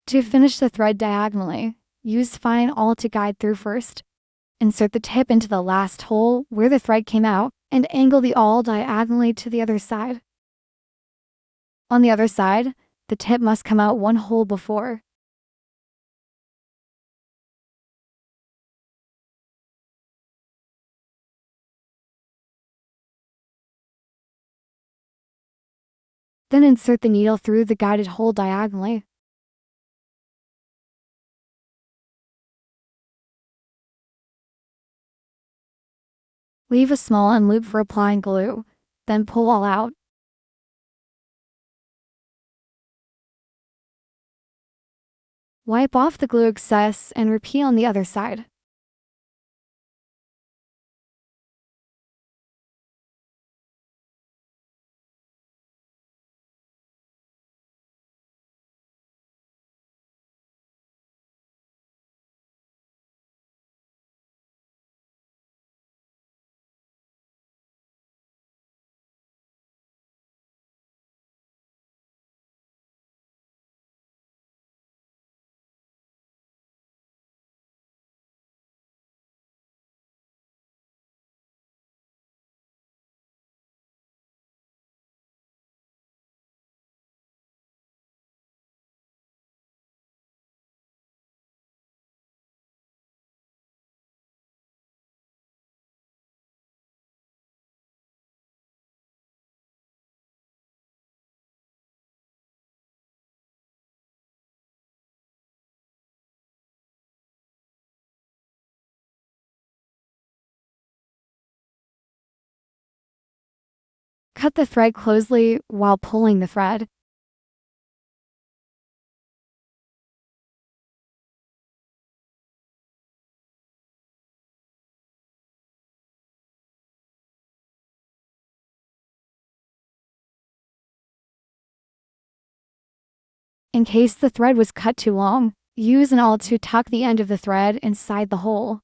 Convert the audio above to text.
To finish the thread diagonally, use fine awl to guide through first. Insert the tip into the last hole where the thread came out and angle the awl diagonally to the other side. On the other side, the tip must come out one hole before. Then insert the needle through the guided hole diagonally. Leave a small end loop for applying glue, then pull all out. Wipe off the glue excess and repeat on the other side. Cut the thread closely while pulling the thread. In case the thread was cut too long, use an awl to tuck the end of the thread inside the hole.